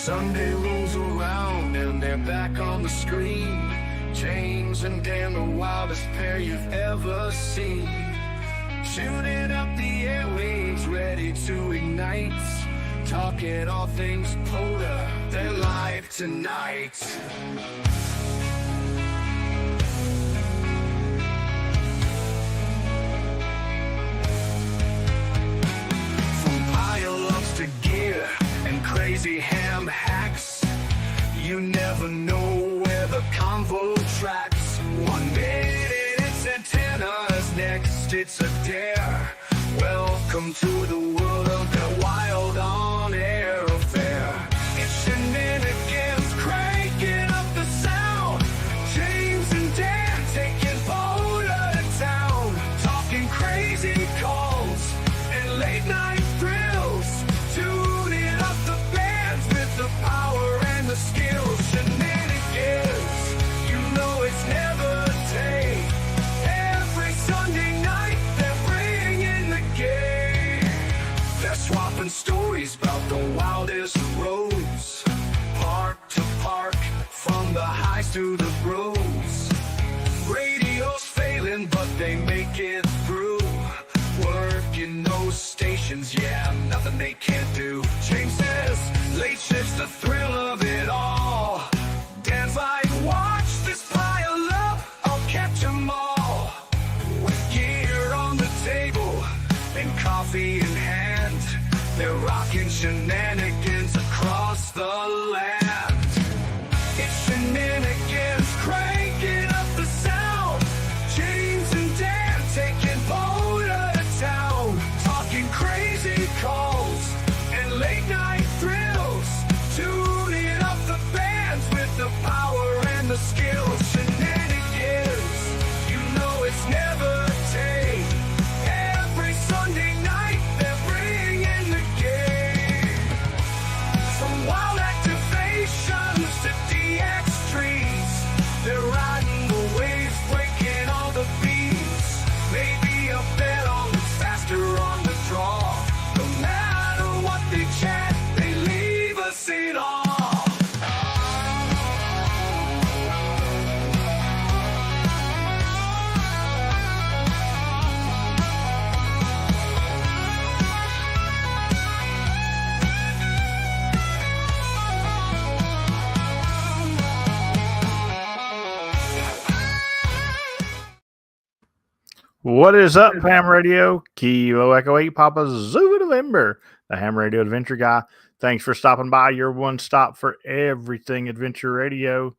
Sunday rolls around and they're back on the screen. James and Dan, the wildest pair you've ever seen. Shooting up the airwaves, ready to ignite. Talking all things polar, they're live tonight. From pile-ups to gear and crazy ham hacks, you never know where the convo tracks. One minute it's antennas, next it's a dare. Welcome to the world of the wild on-air affair. It's Shenanigans, cranking up the sound. James and Dan taking Boulder to town. Talking crazy calls and late-night thrills. Tuning up the bands with the power and the skills. Shenanigans, you know it's never a day. Every Sunday night they're bringing the game. They're swapping stories about the wildest roads. Park to park, from the highs to the bros. Radio's failing, but they make it through. Working those stations, yeah, nothing they can't do. James says, late shift's the thrill of it all. Dan's like, watch this pile up, I'll catch 'em all. With gear on the table and coffee in hand, they're rocking Shenanigans across the land. It's Shenanigans, cranking up the sound. James and Dan taking Boulder to town. Talking crazy calls and late night thrills. Tuning up the bands with the power and the skills. Shenanigans, you know it's never a day. Every Sunday night they're bringing the game. From wild activations to DX trees, they're riding the waves, breaking all the beats. Maybe a bet on who's faster on the draw. No matter what they chat, they leave us in awe. What is up, Ham Radio? Kilo Echo 8 Papa Zulu November, the Ham Radio Adventure Guy. Thanks for stopping by. Your one stop for everything Adventure Radio.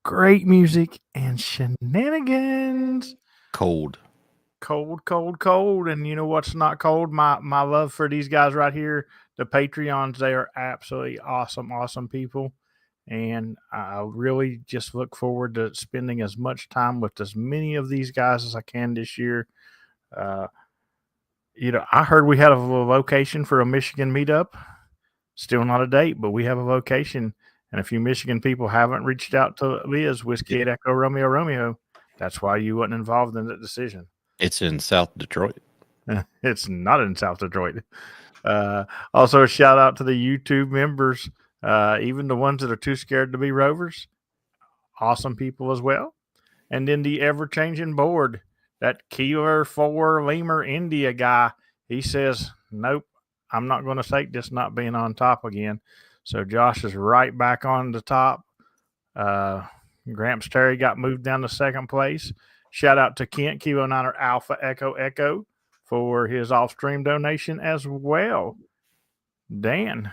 Great music and shenanigans. Cold. And you know what's not cold? My love for these guys right here, the Patreons. They are absolutely awesome people. And I really just look forward to spending as much time with as many of these guys as I can this year. I heard we had a location for a Michigan meetup. Still not a date, but we have a location. And if you Michigan people haven't reached out to Liz, Whiskey 8 Echo Romeo, that's why you wasn't involved in that decision. It's in South Detroit. It's not in South Detroit. Also, a shout out to the YouTube members. Even the ones that are too scared to be rovers, awesome people as well. And then the ever-changing board, that Keeler 4 Lemur India guy, he says, nope, I'm not going to take this not being on top again. So Josh is right back on the top. Gramps Terry got moved down to second place. Shout out to Kent, Kilo 9 Alpha Echo for his off-stream donation as well. Dan,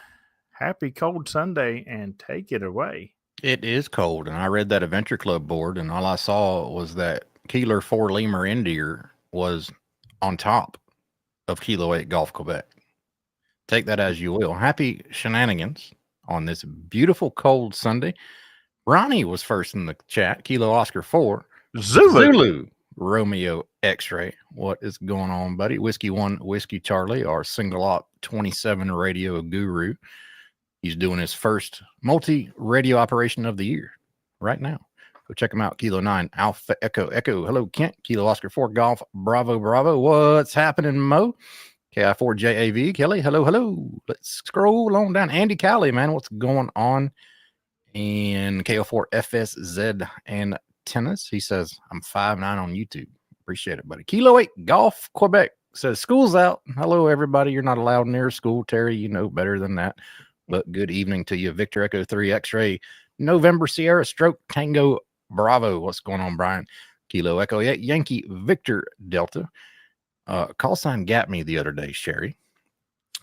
happy cold Sunday, and take it away. It is cold, and I read that Adventure Club board, and all I saw was that Keeler 4 Lemur India was on top of Kilo 8 Golf Quebec. Take that as you will. Happy shenanigans on this beautiful cold Sunday. Ronnie was first in the chat. Kilo Oscar 4. Zulu Romeo X-Ray. What is going on, buddy? Whiskey 1 Whiskey Charlie, our single op 27 radio guru. He's doing his first multi-radio operation of the year right now. Go check him out. Kilo 9 Alpha Echo. Hello, Kent. Kilo Oscar 4 Golf. Bravo. What's happening, Mo? KI4JAV, Kelly, hello. Let's scroll on down. Andy Cali, man, what's going on? And KO4FSZ and tennis. He says, I'm 5'9" on YouTube. Appreciate it, buddy. Kilo 8 Golf Quebec says, school's out. Hello, everybody. You're not allowed near school, Terry. You know better than that. But good evening to you. Victor Echo 3 X-Ray November Sierra Stroke Tango Bravo. What's going on, Brian? Kilo Echo 8 Yankee Victor Delta. Call sign got me the other day, Sherry.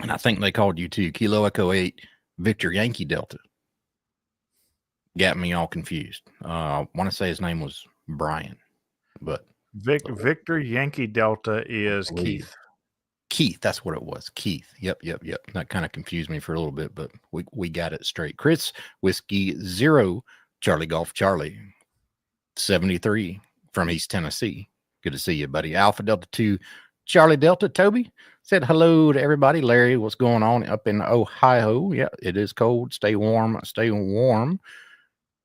And I think they called you too. Kilo Echo 8 Victor Yankee Delta. Got me all confused. I want to say his name was Brian, but Victor Yankee Delta is Keith. Keith, that's what it was. Keith. Yep. That kind of confused me for a little bit, but we got it straight. Chris Whiskey 0 Charlie Golf Charlie 73 from East Tennessee. Good to see you, buddy. Alpha Delta 2 Charlie Delta Toby said hello to everybody. Larry, what's going on up in Ohio? Yeah, it is cold. Stay warm. Stay warm.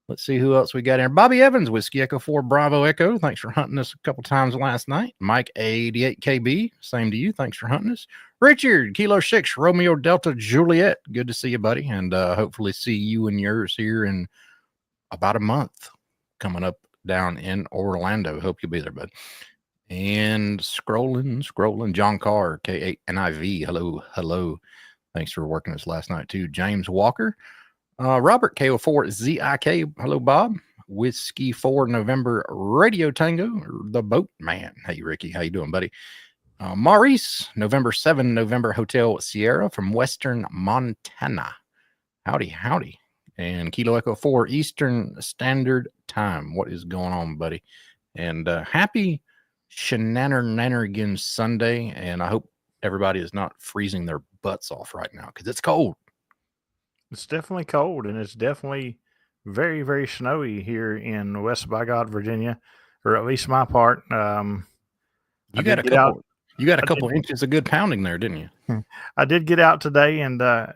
Let's see who else we got here. Bobby Evans, Whiskey Echo 4 Bravo Echo. Thanks for hunting us a couple times last night. Mike 88KB, same to you. Thanks for hunting us. Richard, Kilo 6 Romeo Delta Juliet. Good to see you, buddy. And hopefully see you and yours here in about a month coming up down in Orlando. Hope you'll be there, bud. And scrolling. John Carr, K8NIV. Hello. Thanks for working us last night, too. James Walker. Robert KO4ZIK. Hello, Bob. Whiskey 4 November Radio Tango. The Boat Man. Hey, Ricky. How you doing, buddy? Maurice, November 7 November Hotel Sierra from Western Montana. Howdy. And Kilo Echo 4 Eastern Standard Time. What is going on, buddy? And happy Shenanigan Sunday. And I hope everybody is not freezing their butts off right now because it's cold. It's definitely cold, and it's definitely very, very snowy here in West by God, Virginia, or at least my part. You got a couple inches of good pounding there, didn't you? I did get out today and actually,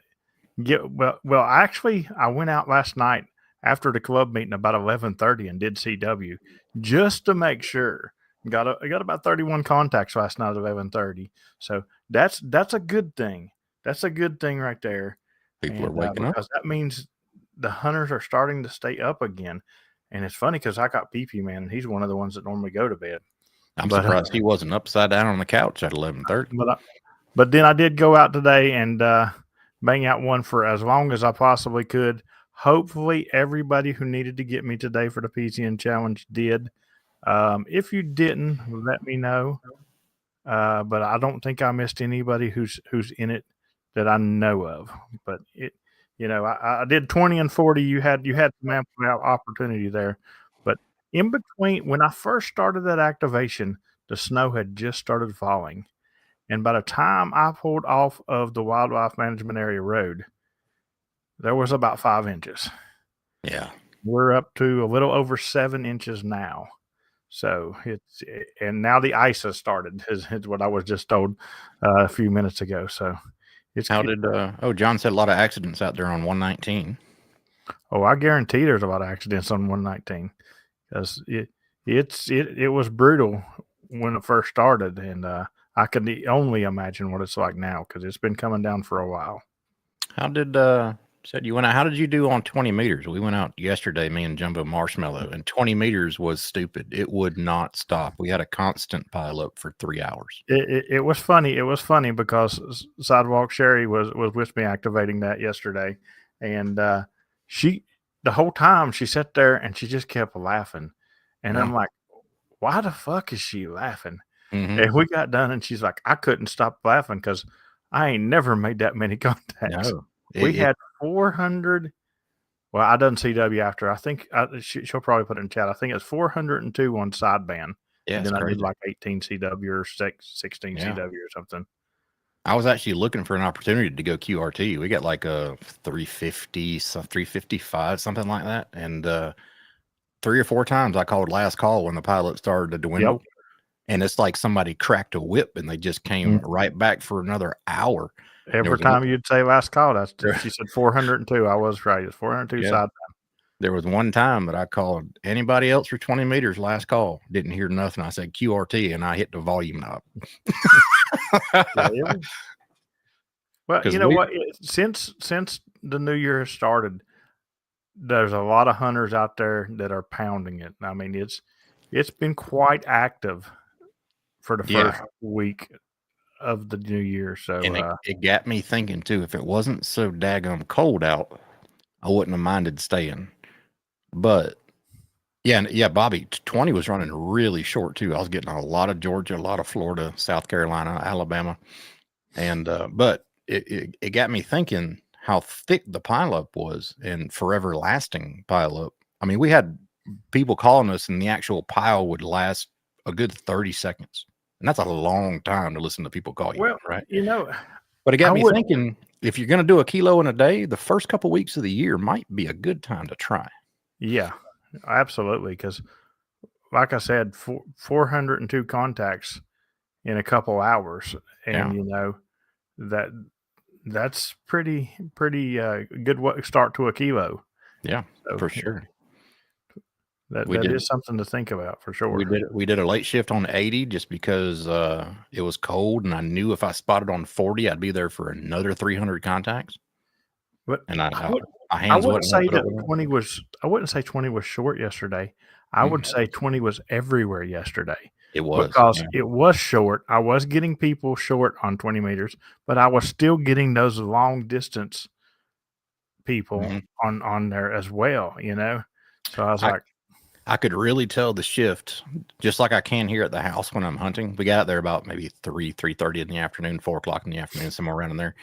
I went out last night after the club meeting about 11:30 and did CW just to make sure. I got about 31 contacts last night at 11:30, so that's a good thing. That's a good thing right there. People are waking up because that means the hunters are starting to stay up again. And it's funny because I got PP Man, and he's one of the ones that normally go to bed. I'm surprised he wasn't upside down on the couch at 11:30. But then I did go out today and bang out one for as long as I possibly could. Hopefully, everybody who needed to get me today for the PCN challenge did. If you didn't, let me know. But I don't think I missed anybody who's in it that I know of. But I did 20 and 40. You had some ample opportunity there. But in between, when I first started that activation, the snow had just started falling. And by the time I pulled off of the Wildlife Management Area Road, there was about 5 inches. Yeah. We're up to a little over 7 inches now. So and now the ice has started, is what I was just told a few minutes ago. So John said a lot of accidents out there on 119. Oh, I guarantee there's a lot of accidents on 119 because it was brutal when it first started, and I can only imagine what it's like now because it's been coming down for a while. How did said you went out? How did you do on 20 meters? We went out yesterday, me and Jumbo Marshmallow, and 20 meters was stupid. It would not stop. We had a constant pile up for 3 hours. It was funny. It was funny because Sidewalk Sherry was with me activating that yesterday, and she the whole time she sat there and she just kept laughing, and I'm like, why the fuck is she laughing? Mm-hmm. And we got done, and she's like, I couldn't stop laughing because I ain't never made that many contacts. No. We had 400. Well, I done CW after. I think she'll probably put it in chat. I think it's 402 on sideband. Yeah, and then I did like 18 CW or 16 CW or something. I was actually looking for an opportunity to go QRT. We got like a 350, 355, something like that. And 3 or 4 times I called last call when the pilot started to dwindle. Yep. And it's like somebody cracked a whip and they just came right back for another hour. Every time you'd say last call, she said 402. I was right. It's 402 sideband. There was one time that I called anybody else for 20 meters last call. Didn't hear nothing. I said QRT and I hit the volume knob. Yeah, it was, well, you 'Cause know what? Since the new year has started, there's a lot of hunters out there that are pounding it. I mean, it's been quite active for the yeah, first week of the new year. So, and it got me thinking too, if it wasn't so daggum cold out, I wouldn't have minded staying. But yeah, Bobby, 20 was running really short too. I was getting a lot of Georgia, a lot of Florida, South Carolina, Alabama. And but it got me thinking how thick the pileup was and forever lasting pileup. I mean, we had people calling us, and the actual pile would last a good 30 seconds, and that's a long time to listen to people call you, well, right? you know, But it I got me would, thinking: if you're going to do a kilo in a day, the first couple weeks of the year might be a good time to try. yeah, absolutely. Because, like I said, 402 contacts in a couple hours, Yeah, and that that's pretty good start to a kilo. yeah, So for sure. that We that did is something to think about for We sure. did a late shift on 80 just because it was cold, and I knew if I spotted on 40, I'd be there for another 300 contacts, But and I would my I hands wouldn't wouldn't want say to put up that with it. 20 was I wouldn't say 20 was short yesterday. I would Mm, say 20 was everywhere yesterday it was, because yeah. it was short. I was getting people short on 20 meters, but I was still getting those long distance people Hmm. on there as well. So I was I like, I could really tell the shift, just like I can here at the house when I'm hunting. We got out there about maybe 3:30 in the afternoon, 4 o'clock in the afternoon, somewhere around in there.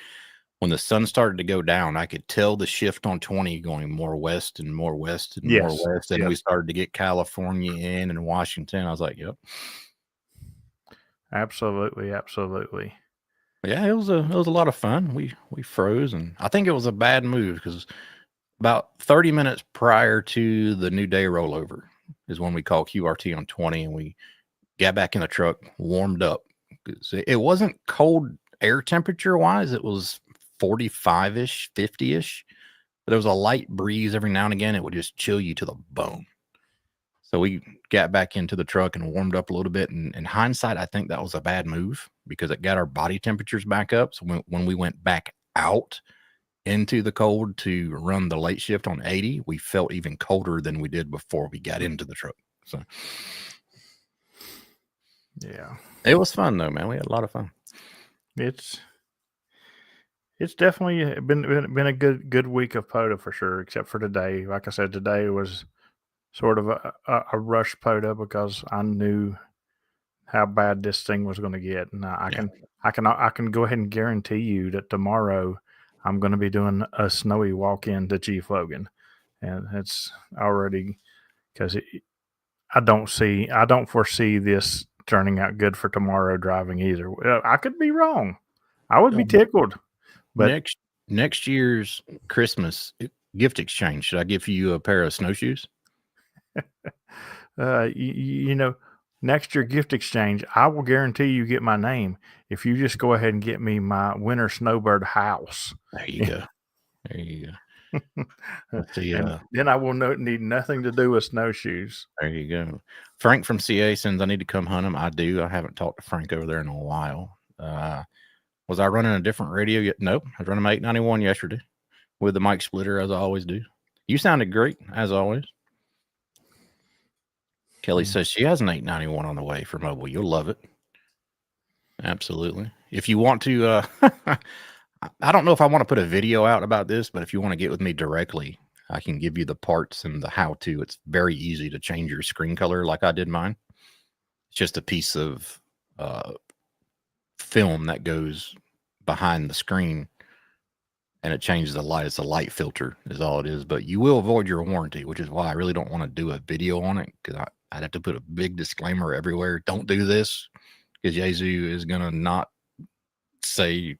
When the sun started to go down, I could tell the shift on 20 going more west and more west and more yes, west, and yes, we started to get California in and Washington. I was like, "Yep." absolutely, absolutely. Yeah, it was a lot of fun. We froze, and I think it was a bad move because about 30 minutes prior to the new day rollover is when we called QRT on 20, and we got back in the truck, warmed up. 'Cause it wasn't cold air temperature wise; it was 45-ish, 50-ish, but there was a light breeze every now and again. It would just chill you to the bone. So we got back into the truck and warmed up a little bit. And in hindsight, I think that was a bad move because it got our body temperatures back up. So when we went back out into the cold to run the late shift on 80, we felt even colder than we did before we got into the truck. So Yeah, it was fun though, man. We had a lot of fun. it's it's definitely been a good week of POTA for sure, except for today. Like I said, today was sort of a rush POTA because I knew how bad this thing was going to get, and Yeah. I can go ahead and guarantee you that tomorrow I'm going to be doing a snowy walk in to Chief Logan, and it's already because I don't foresee this turning out good for tomorrow driving either. I could be wrong. I would be So tickled, but next year's Christmas gift exchange, should I give you a pair of snowshoes? you know, next year gift exchange, I will guarantee you get my name if you just go ahead and get me my winter snowbird house. There you go. There you go. Let's see. And then I will need nothing to do with snowshoes. There you go. Frank from CA sends I need to come hunt him. I do. I haven't talked to Frank over there in a while. Was I running a different radio yet? Nope. I was running my 891 yesterday with the mic splitter as I always do. You sounded great as always. Kelly says she has an 891 on the way for mobile. You'll love it. Absolutely. If you want to, I don't know if I want to put a video out about this, but if you want to get with me directly, I can give you the parts and the how to. It's very easy to change your screen color like I did mine. It's just a piece of film that goes behind the screen and it changes the light. It's a light filter is all it is, but you will avoid your warranty, which is why I really don't want to do a video on it because I'd have to put a big disclaimer everywhere. Don't do this because Yazoo is going to not say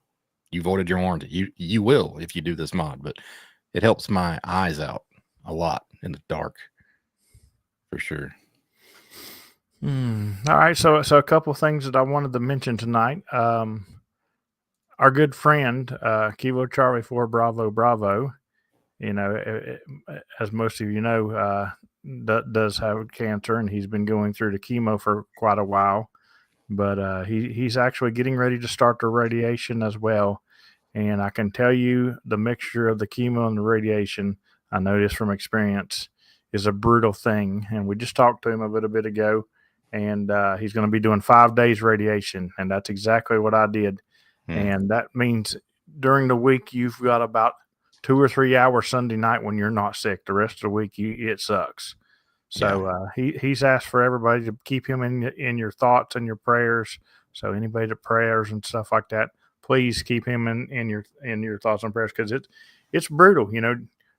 you voided your warranty. You will if you do this mod, but it helps my eyes out a lot in the dark for sure. All right, so a couple of things that I wanted to mention tonight. Our good friend Kilo Charlie 4 Bravo Bravo, as most of you know, does have cancer, and he's been going through the chemo for quite a while. but he's actually getting ready to start the radiation as well. And I can tell you the mixture of the chemo and the radiation, I know this from experience, is a brutal thing. And we just talked to him a little bit ago, and he's going to be doing 5 days radiation. And that's exactly what I did. And that means during the week, you've got about 2 or 3 hours Sunday night when you're not sick. The rest of the week, it sucks. So he's asked for everybody to keep him in your thoughts and your prayers. So anybody that prayers and stuff like that, please keep him in your thoughts and prayers, because it's brutal. You know,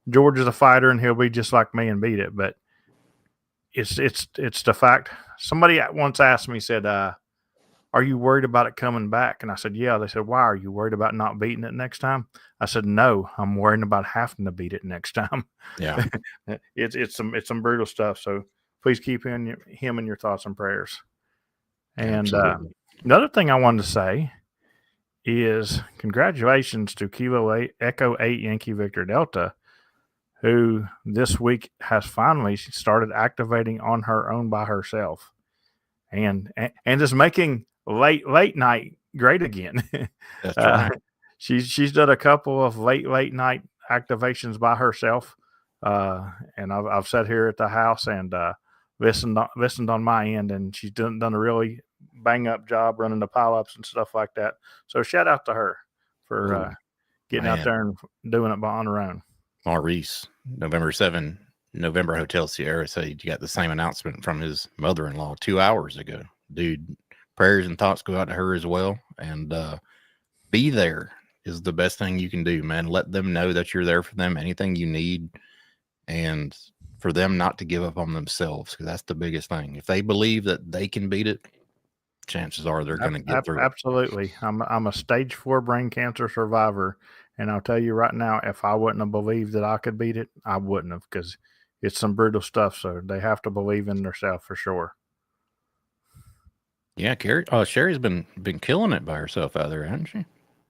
George is a fighter and he'll be just like me and beat it. But it's the fact. Somebody once asked me, said, "Are you worried about it coming back?" And I said, "Yeah." They said, "Why? Are you worried about not beating it next time?" I said, "No, I'm worried about having to beat it next time." Yeah. it's some brutal stuff. So please keep him in your thoughts and prayers. And another thing I wanted to say is congratulations to Kilo 8 Echo 8 Yankee Victor Delta, who this week has finally started activating on her own by herself, and is making late night great again. That's right. She's done a couple of late night activations by herself, and I've sat here at the house and listened on my end, and she's done a really bang up job running the pile ups and stuff like that. So shout out to her for getting out there and doing it on her own. Maurice, November 7, November Hotel Sierra, said you got the same announcement from his mother-in-law 2 hours ago. Dude, prayers and thoughts go out to her as well. And be there is the best thing you can do, man. Let them know that you're there for them, anything you need, and for them not to give up on themselves, because that's the biggest thing. If they believe that they can beat it, chances are they're going to get through. Absolutely. I'm a stage 4 brain cancer survivor, and I'll tell you right now, if I wouldn't have believed that I could beat it, I wouldn't have, because it's some brutal stuff. So they have to believe in themselves for sure. Yeah, Sherry's been killing it by herself out there, hasn't she?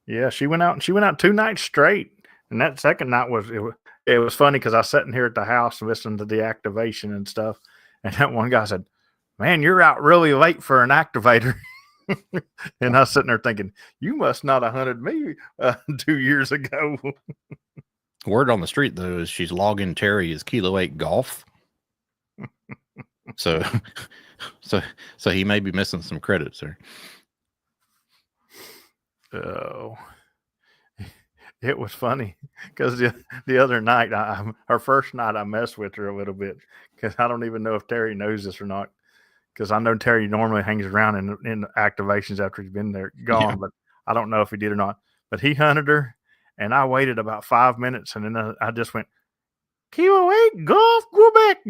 Yeah, she went out 2 nights straight, and that second night it was funny because I was sitting here at the house listening to the activation and stuff, and that one guy said, "Man, you're out really late for an activator." And I was sitting there thinking, you must not have hunted me 2 years ago. Word on the street, though, is she's logging Terry as Kilo 8 golf. So he may be missing some credits there. Oh, it was funny because the other night, her first night, I messed with her a little bit because I don't even know if Terry knows this or not. Because I know Terry normally hangs around in activations after he's been there gone, but I don't know if he did or not. But he hunted her, and I waited about 5 minutes, and then I just went, "Kilo 8 golf, go back."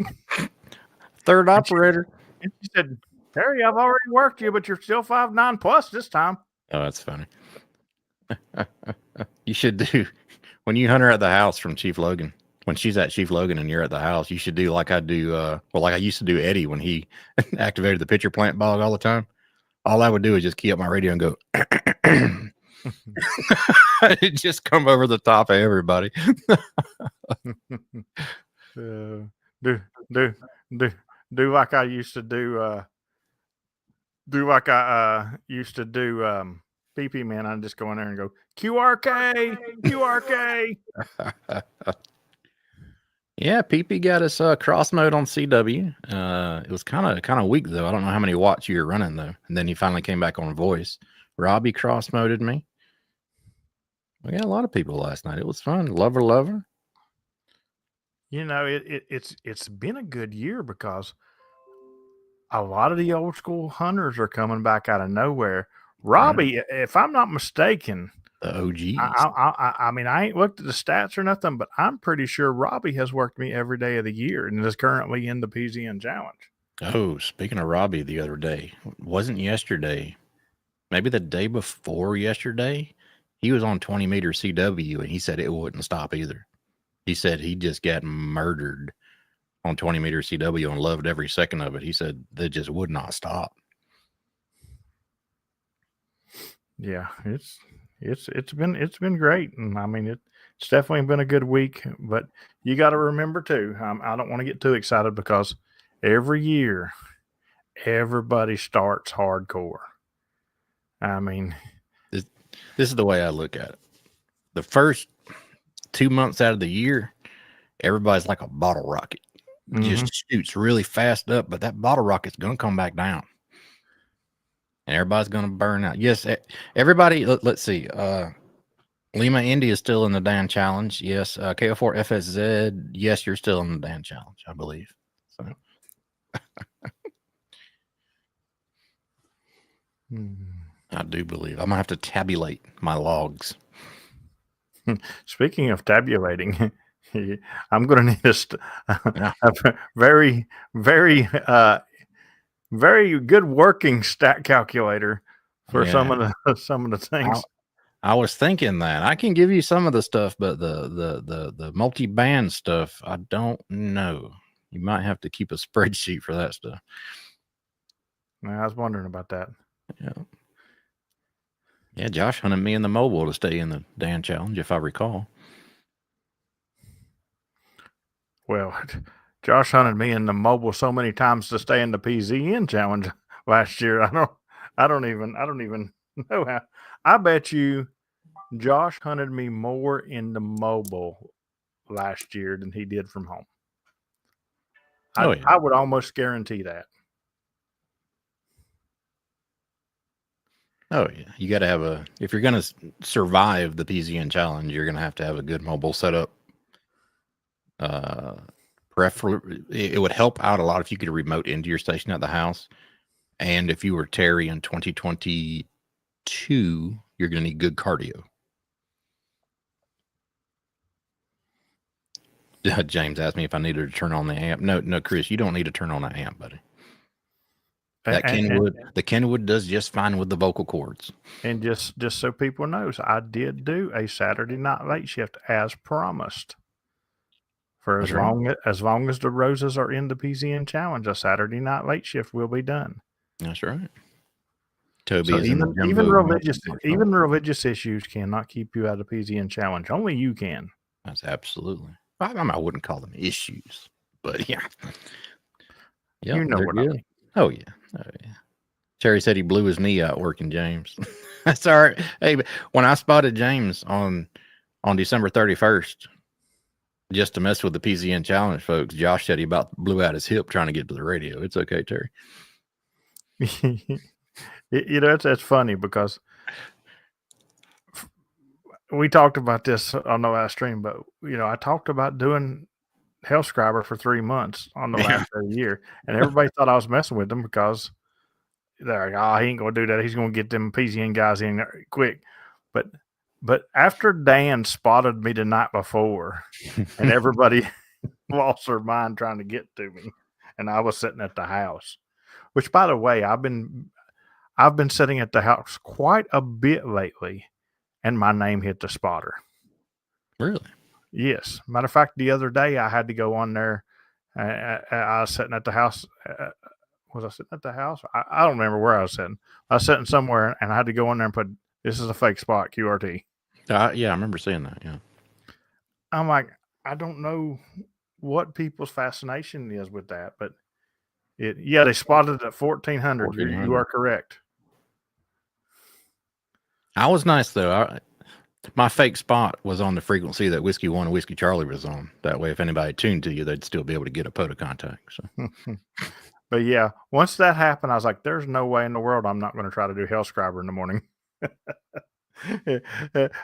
Third operator. And she said, "Terry, I've already worked you, but you're still 5'9" plus this time." Oh, that's funny. You should do, when you hunt her at the house from Chief Logan, when she's at Chief Logan and you're at the house, you should do like I do, like I used to do Eddie when he activated the pitcher plant bog all the time. All I would do is just key up my radio and go, it just come over the top of everybody. Do like I used to do. Do like I used to do. PP man, I just go in there and go QRK, QRK. Yeah, PP got us cross mode on CW. It was kind of weak though. I don't know how many watts you were running though. And then he finally came back on voice. Robbie cross moded me. We got a lot of people last night. It was fun. Lover. You know, it's been a good year because a lot of the old school hunters are coming back out of nowhere. Robbie, if I'm not mistaken, the OGs. I mean, I ain't looked at the stats or nothing, but I'm pretty sure Robbie has worked me every day of the year and is currently in the PZN Challenge. Oh, speaking of Robbie, the other day, wasn't yesterday, maybe the day before yesterday, he was on 20 meter CW and he said it wouldn't stop either. He said he just got murdered on 20 meter CW and loved every second of it. He said they just would not stop. Yeah, it's been great, and I mean it's definitely been a good week. But you got to remember too, I don't want to get too excited because every year everybody starts hardcore. I mean, This is the way I look at it. The first 2 months out of the year, everybody's like a bottle rocket. Just shoots really fast up, but that bottle rocket's going to come back down. And everybody's going to burn out. Yes, everybody, let's see. Lima Indy is still in the Dan Challenge. Yes. KO4 FSZ, yes, you're still in the Dan Challenge, I believe. So. I do believe. I'm going to have to tabulate my logs. Speaking of tabulating, I'm going to need a very, very, very good working stat calculator for some of the things. I was thinking that I can give you some of the stuff, but the multi-band stuff, I don't know. You might have to keep a spreadsheet for that stuff. I was wondering about that. Yeah, Josh hunted me in the mobile to stay in the Dan Challenge, if I recall. Well, Josh hunted me in the mobile so many times to stay in the PZN Challenge last year. I don't even know how. I bet you Josh hunted me more in the mobile last year than he did from home. I would almost guarantee that. Oh yeah, you got to have if you're going to survive the PZN Challenge, you're going to have a good mobile setup. Preferably, it would help out a lot if you could remote into your station at the house. And if you were Terry in 2022, you're going to need good cardio. James asked me if I needed to turn on the amp. No, Chris, you don't need to turn on that amp, buddy. The Kenwood does just fine with the vocal cords. And just so people knows, I did do a Saturday night late shift as promised. For as long as the roses are in the PZN Challenge, a Saturday night late shift will be done. That's right. Toby so is even religious issues cannot keep you out of the PZN Challenge. Only you can. That's absolutely. I wouldn't call them issues, but yeah. You know what I mean. Oh yeah. Terry said he blew his knee out working James. That's all right. Hey, when I spotted James on December 31st, just to mess with the PZN Challenge, folks, Josh said he about blew out his hip trying to get to the radio. It's okay, Terry. It's funny because we talked about this on the last stream, but I talked about doing Hellscriber for 3 months on the last of the year, and everybody thought I was messing with them because they're like, he ain't gonna do that. He's gonna get them PZN guys in quick. But after Dan spotted me the night before, and everybody lost their mind trying to get to me, and I was sitting at the house. Which, by the way, I've been sitting at the house quite a bit lately, and my name hit the spotter. Really? Yes. Matter of fact, the other day I had to go on there. I was sitting at the house. Was I sitting at the house? I don't remember where I was sitting. I was sitting somewhere, and I had to go on there and put, "This is a fake spot, QRT." Yeah, I remember seeing that. Yeah. I'm like, I don't know what people's fascination is with that, but they spotted it at 1400. You are correct. I was nice though. My fake spot was on the frequency that Whiskey 1 and Whiskey Charlie was on. That way, if anybody tuned to you, they'd still be able to get a POTA contact. So. But yeah, once that happened, I was like, there's no way in the world I'm not going to try to do Hellscriber in the morning.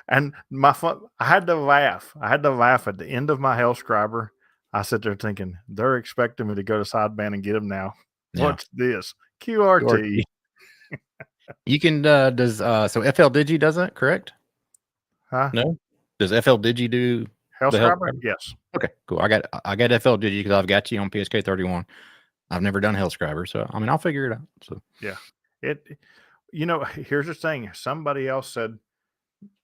And I had to laugh. I had to laugh at the end of my Hellscriber. I sit there thinking, they're expecting me to go to sideband and get them now. Yeah. What's this? QRT. You can, so FL Digi does that, correct? Huh? No? Does FL Digi do Hellscriber? Yes. Okay, cool. I got FL Digi because I've got you on PSK 31. I've never done Hellscriber, so I mean I'll figure it out. So yeah, here's the thing. Somebody else said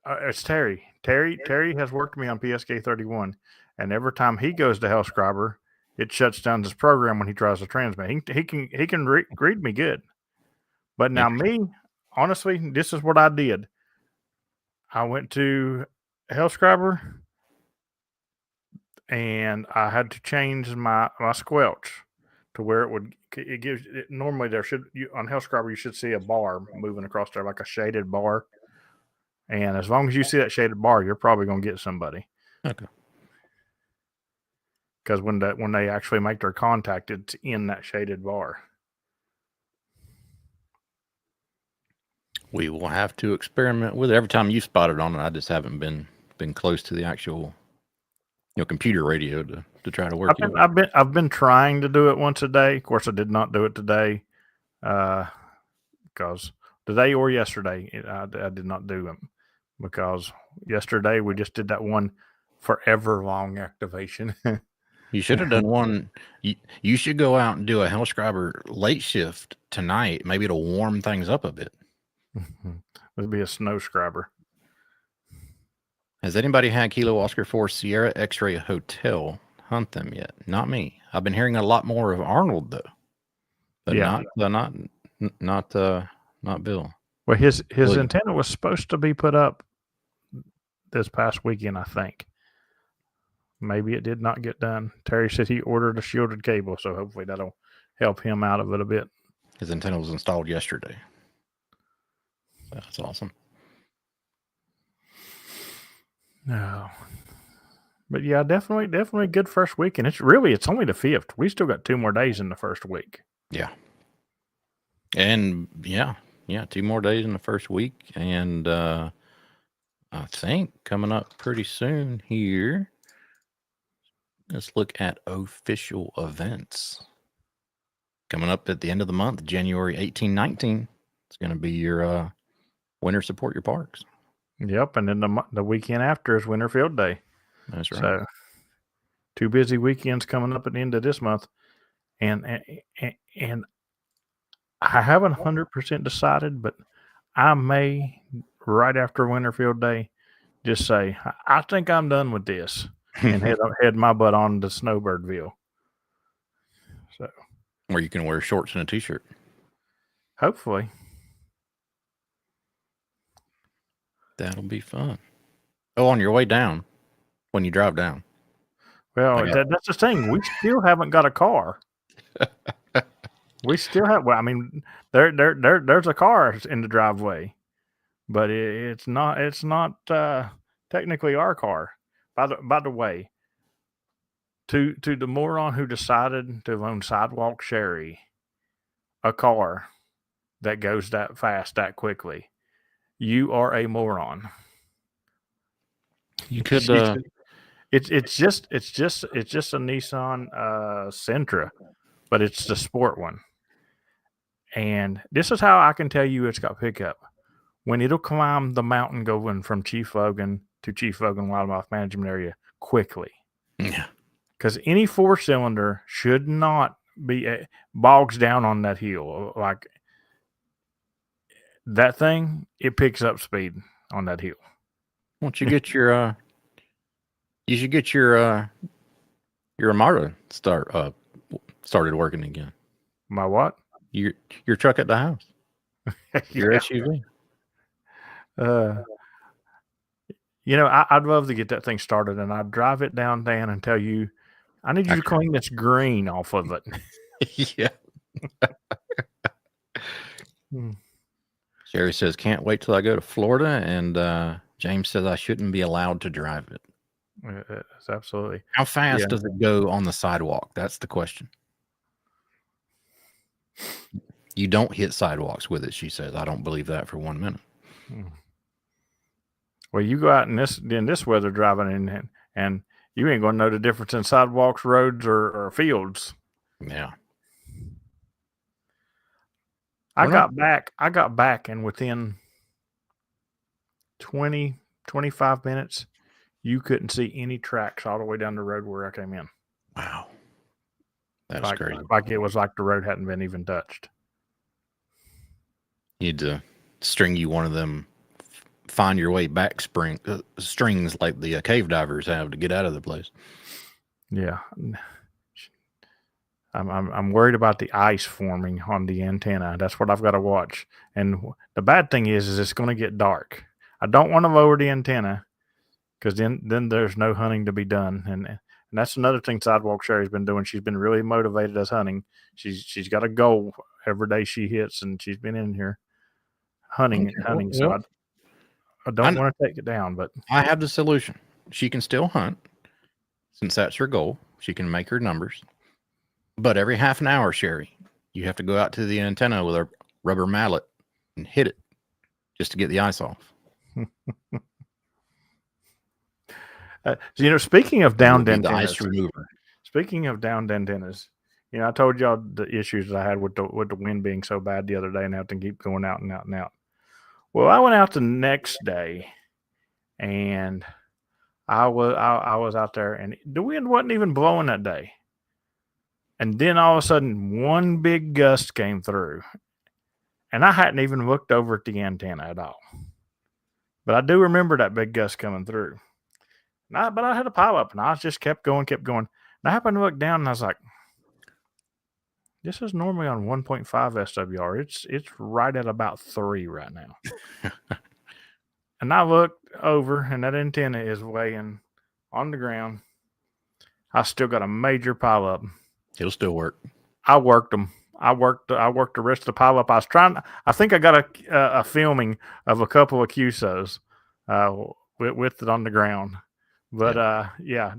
it's Terry. Terry has worked with me on PSK 31, and every time he goes to Hellscriber, it shuts down his program when he tries to transmit. He can read me good, but now me, honestly, this is what I did. I went to Hellscriber, and I had to change my squelch to where it gives it, normally there should on Hellscriber you should see a bar moving across there like a shaded bar, and as long as you see that shaded bar, you're probably going to get somebody. Okay. Because when they actually make their contact, it's in that shaded bar. We will have to experiment with it. Every time you spotted on it, I just haven't been close to the actual computer radio to try to work it. I've been trying to do it once a day. Of course, I did not do it today, because today or yesterday I did not do them, because yesterday we just did that one forever long activation. You should have done one. You should go out and do a Hellscriber late shift tonight. Maybe it'll warm things up a bit. It'll be a snow scriber. Has anybody had Kilo Oscar 4 Sierra X-Ray Hotel hunt them yet? Not me. I've been hearing a lot more of Arnold though, but not Bill. Well, his antenna was supposed to be put up this past weekend, I think. Maybe it did not get done. Terry said he ordered a shielded cable, so hopefully that'll help him out of it a bit. His antenna was installed yesterday. That's awesome. No. But yeah, definitely good first week. And it's only the 5th. We still got 2 more days in the first week. Yeah. And yeah, 2 more days in the first week. And I think coming up pretty soon here, let's look at official events. Coming up at the end of the month, January 18, 19, it's going to be your Winter Support Your Parks. Yep, and then the weekend after is Winter Field Day. That's right. So 2 busy weekends coming up at the end of this month. And I haven't 100% decided, but I may, right after Winter Field Day, just say, I think I'm done with this, and head my butt on to Snowbirdville. So, where you can wear shorts and a t-shirt. Hopefully. That'll be fun. Oh, on your way down, when you drive down. Well, that's the thing. We still haven't got a car. We still have. Well, I mean, there's a car in the driveway, but it's not technically our car. By the way, to the moron who decided to own Sidewalk Sherry, a car that goes that fast that quickly, you are a moron. You could. It's just a Nissan Sentra, but it's the sport one. And this is how I can tell you it's got pickup. When it'll climb the mountain going from Chief Logan to Chief Logan Wildlife Management Area quickly. Yeah. Because any 4-cylinder should not be bogs down on that hill. Like that thing, it picks up speed on that hill. Once you get your you should get your Armada started working again. My what? Your truck at the house. Your SUV. I'd love to get that thing started, and I'd drive it down, Dan, and tell you, I need you to clean this green off of it. Yeah. Sherry says, can't wait till I go to Florida, and James says I shouldn't be allowed to drive it. It's absolutely. How fast does it go on the sidewalk? That's the question. You don't hit sidewalks with it, she says. I don't believe that for 1 minute. Well, you go out in this weather driving and you ain't going to know the difference in sidewalks, roads, or fields. Yeah. I got back, and within 20, 25 minutes, you couldn't see any tracks all the way down the road where I came in. Wow. That's crazy. Like it was like the road hadn't been even touched. You need to string you one of them find your way back strings like the cave divers have to get out of the place. Yeah. I'm worried about the ice forming on the antenna. That's what I've got to watch. And the bad thing is it's going to get dark. I don't want to lower the antenna because then there's no hunting to be done. And that's another thing Sidewalk Sherry's been doing. She's been really motivated us hunting. She's got a goal every day she hits, and she's been in here hunting. So I don't want to take it down, but I have the solution. She can still hunt, since that's her goal. She can make her numbers. But every half an hour, Sherry, you have to go out to the antenna with a rubber mallet and hit it just to get the ice off. Speaking of downed The antennas, ice remover. speaking of downed antennas, I told y'all the issues that I had with the wind being so bad the other day and having to keep going out and out and out. Well, I went out the next day, and I was out there, and the wind wasn't even blowing that day. And then all of a sudden, one big gust came through, and I hadn't even looked over at the antenna at all. But I do remember that big gust coming through. But I had a pile up, and I just kept going. And I happened to look down, and I was like, this is normally on 1.5 SWR. It's right at about 3 right now. And I looked over, and that antenna is laying on the ground. I still got a major pile up. It'll still work. I worked them. I worked the rest of the pile up. I think I got a filming of a couple of QSOs with it on the ground. But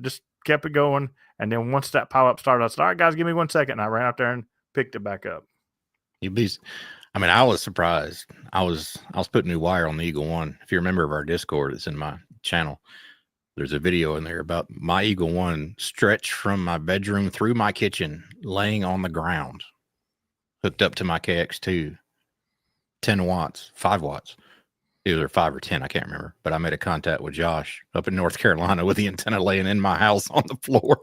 just kept it going. And then once that pile up started, I said, all right, guys, give me 1 second. And I ran out there and picked it back up. I was surprised. I was putting new wire on the Eagle One. If you're a member of our Discord, it's in my channel. There's a video in there about my Eagle One stretched from my bedroom through my kitchen, laying on the ground, hooked up to my KX2, 10 watts, 5 watts, either 5 or 10, I can't remember. But I made a contact with Josh up in North Carolina with the antenna laying in my house on the floor.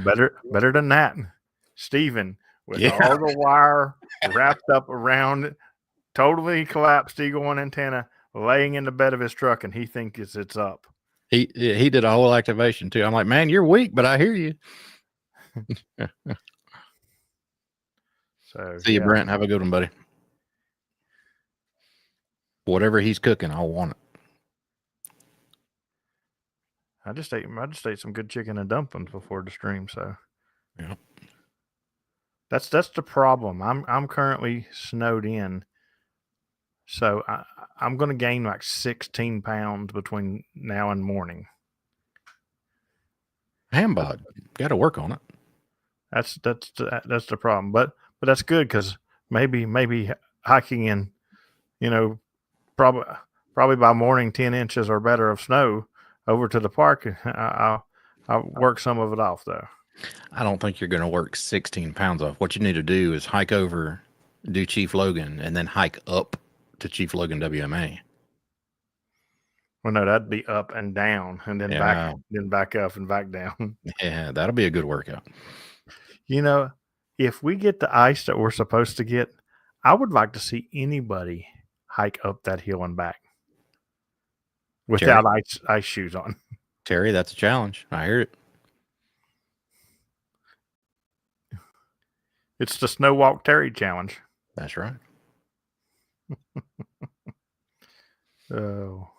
Better than that. Steven, with all the wire wrapped up around it, totally collapsed Eagle One antenna, laying in the bed of his truck, and he thinks it's up. He did a whole activation too. I'm like, man, you're weak, but I hear you. So see you, Brent. Have a good one, buddy. Whatever he's cooking, I'll want it. I just ate some good chicken and dumplings before the stream, so yeah. That's the problem. I'm currently snowed in, so I'm going to gain like 16 pounds between now and morning. Hambod, got to work on it. That's the problem, but that's good because maybe hiking in, probably by morning 10 inches or better of snow over to the park. I'll work some of it off though. I don't think you're going to work 16 pounds off. What you need to do is hike over, do Chief Logan, and then hike up to Chief Logan WMA. Well, no, that'd be up and down, and then back up and back down. Yeah, that'll be a good workout. If we get the ice that we're supposed to get, I would like to see anybody hike up that hill and back without ice shoes on. Terry, that's a challenge. I hear it. It's the Snow Walk Terry challenge. That's right. Oh.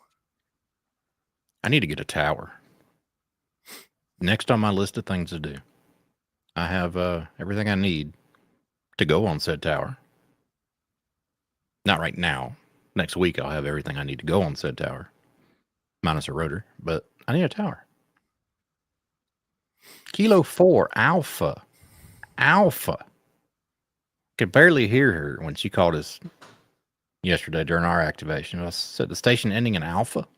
I need to get a tower. Next on my list of things to do. I have everything I need to go on said tower. Not right now. Next week I'll have everything I need to go on said tower. Minus a rotor, but I need a tower. Kilo 4 Alpha. Could barely hear her when she called us yesterday during our activation. I said the station ending in Alpha.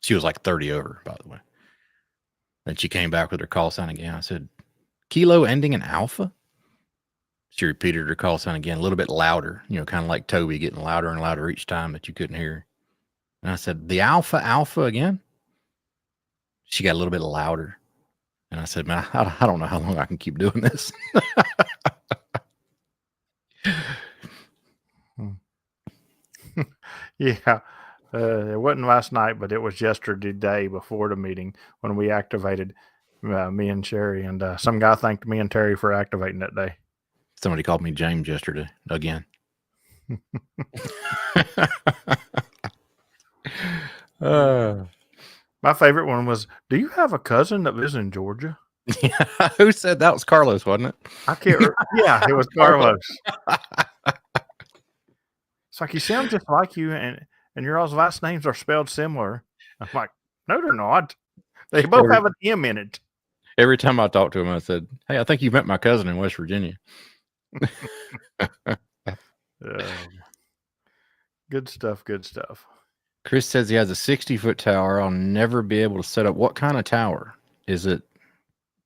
She was like 30 over, by the way. Then she came back with her call sign again. I said, Kilo ending in Alpha? She repeated her call sign again, a little bit louder, kind of like Toby getting louder and louder each time that you couldn't hear her. And I said, the Alpha again? She got a little bit louder. And I said, man, I don't know how long I can keep doing this. Yeah. It wasn't last night, but it was yesterday before the meeting when we activated me and Sherry. And some guy thanked me and Terry for activating that day. Somebody called me James yesterday again. My My favorite one was, "Do you have a cousin that lives in Georgia?" Who said that? Was Carlos, wasn't it? I can't. Yeah, it was Carlos. It's like, you sound just like you, and your all's last names are spelled similar. I'm like, no, they're not. They both have an M in it. Every time I talked to him, I said, "Hey, I think you met my cousin in West Virginia." Good stuff. Good stuff. Chris says he has a 60-foot tower. I'll never be able to set up. What kind of tower? Is it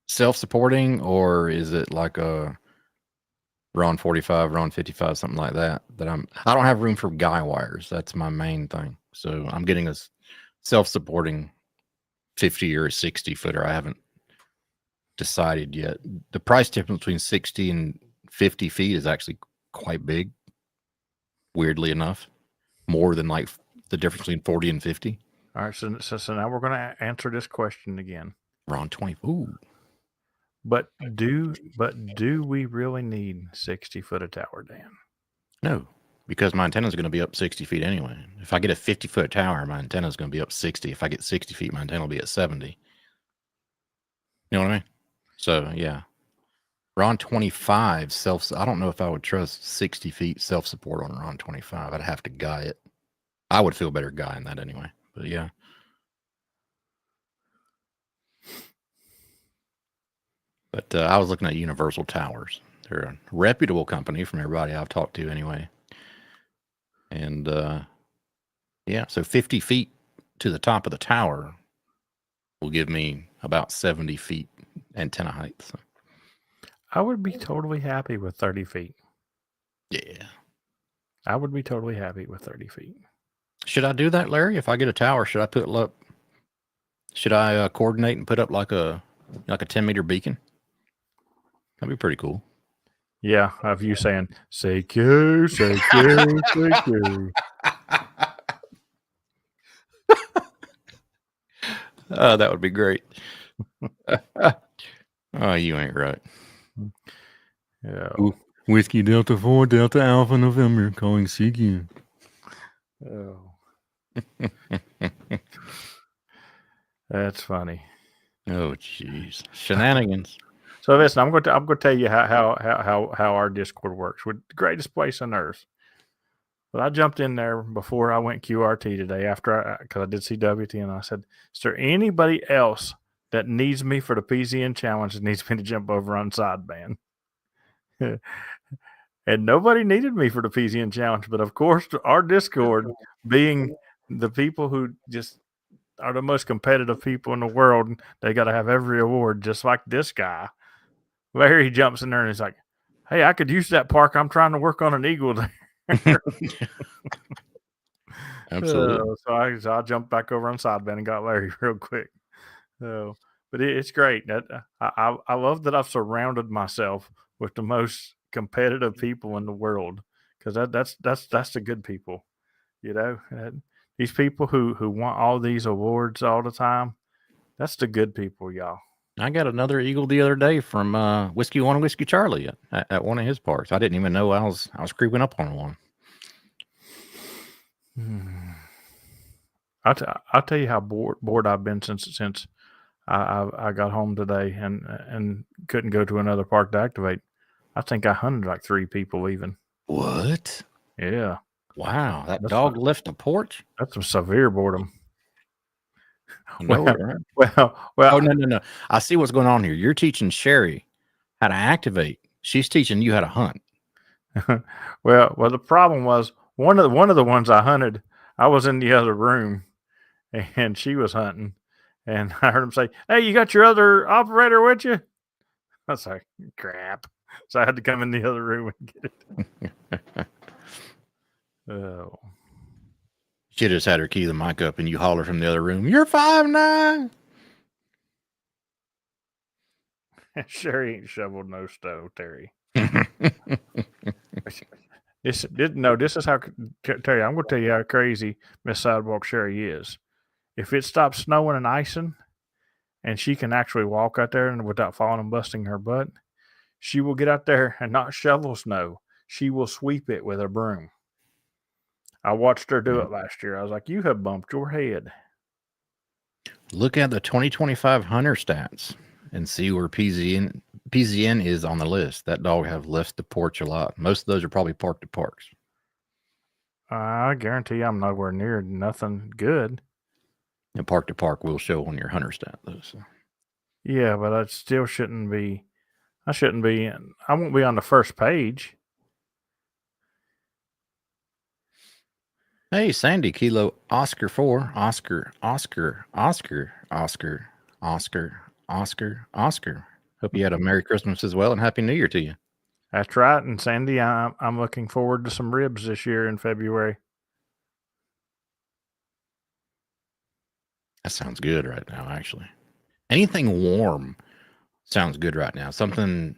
self-supporting, or is it like a Ron 45, Ron 55, something like that? I don't have room for guy wires. That's my main thing. So I'm getting a self-supporting 50 or a 60 footer. I haven't decided yet. The price difference between 60 and 50 feet is actually quite big. Weirdly enough, more than like the difference between 40 and 50. All right, so now we're going to answer this question again. Ron 20. Ooh. But do we really need 60-foot of tower, Dan? No, because my antenna is going to be up 60 feet anyway. If I get a 50-foot tower, my antenna is going to be up 60. If I get 60 feet, my antenna will be at 70. You know what I mean? So yeah, Ron 25 I don't know if I would trust 60 feet self-support on Ron 25. I'd have to guy it. I would feel better guying that anyway. But yeah. But I was looking at Universal Towers. They're a reputable company from everybody I've talked to anyway. And yeah, so 50 feet to the top of the tower will give me about 70 feet antenna height. So. I would be totally happy with 30 feet. Yeah. I would be totally happy with 30 feet. Should I do that, Larry? If I get a tower, should I put up? Should I coordinate and put up like a 10-meter beacon? That'd be pretty cool. Yeah, of you saying "Seikyo, Seikyo, Seikyo." That would be great. Oh, you ain't right. Yeah. Ooh, Whiskey Delta 4 Delta Alpha November calling CQ. Oh. That's funny. Oh, jeez. Shenanigans. So listen, I'm going to tell you how our Discord works. With the greatest place on earth. But I jumped in there before I went QRT today because I did CWT, and I said, "Is there anybody else that needs me for the PZN challenge that needs me to jump over on sideband?" And nobody needed me for the PZN challenge, but of course, our Discord, being the people who just are the most competitive people in the world, they got to have every award, just like this guy. Larry jumps in there and he's like, "Hey, I could use that park. I'm trying to work on an eagle there." Absolutely. So I jumped back over on sideband and got Larry real quick. But it's great. I love that I've surrounded myself with the most competitive people in the world, because that's the good people, you know. These people who want all these awards all the time, that's the good people, y'all. I got another eagle the other day from Whiskey One Whiskey Charlie at one of his parks. I didn't even know I was creeping up on one. I'll tell you how bored I've been since I got home today and couldn't go to another park to activate. I think I hunted like 3 people leaving. What? Yeah. Wow, that dog left the porch? That's some severe boredom. No, well. Oh, no. I see what's going on here. You're teaching Sherry how to activate. She's teaching you how to hunt. well, the problem was one of the ones I hunted, I was in the other room and she was hunting, and I heard him say, "Hey, you got your other operator with you?" I was like, "Crap." So I had to come in the other room and get it. Oh. She just had her key the mic up and you holler from the other room, "You're 5'9". Sherry ain't shoveled no stove, Terry. This is how, Terry, I'm going to tell you how crazy Miss Sidewalk Sherry is. If it stops snowing and icing and she can actually walk out there and without falling and busting her butt, she will get out there and not shovel snow. She will sweep it with a broom. I watched her do it last year. I was like, "You have bumped your head." Look at the 2025 hunter stats and see where PZN is on the list. That dog have left the porch a lot. Most of those are probably parked at parks. I guarantee I'm nowhere near nothing good. And park to park will show on your hunter stat though. So. Yeah, but I still shouldn't be. I shouldn't be. I won't be on the first page. Hey, Sandy, Kilo Oscar 4, Oscar. Hope you had a Merry Christmas as well and Happy New Year to you. That's right. And Sandy, I'm looking forward to some ribs this year in February. That sounds good right now, actually. Anything warm sounds good right now. Something,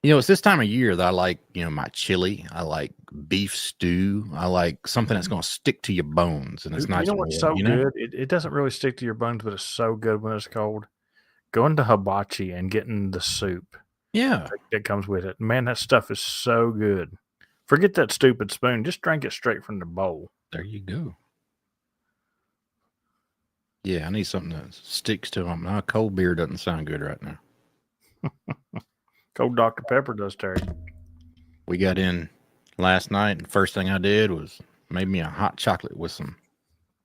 it's this time of year that I like, my chili. I like beef stew. I like something that's going to stick to your bones. And it's nice. You know what's so good? It doesn't really stick to your bones, but it's so good when it's cold. Going to hibachi and getting the soup. Yeah. That comes with it. Man, that stuff is so good. Forget that stupid spoon. Just drink it straight from the bowl. There you go. Yeah, I need something that sticks to them. Now, cold beer doesn't sound good right now. Cold Dr. Pepper does, Terry. We got in last night, and first thing I did was made me a hot chocolate with some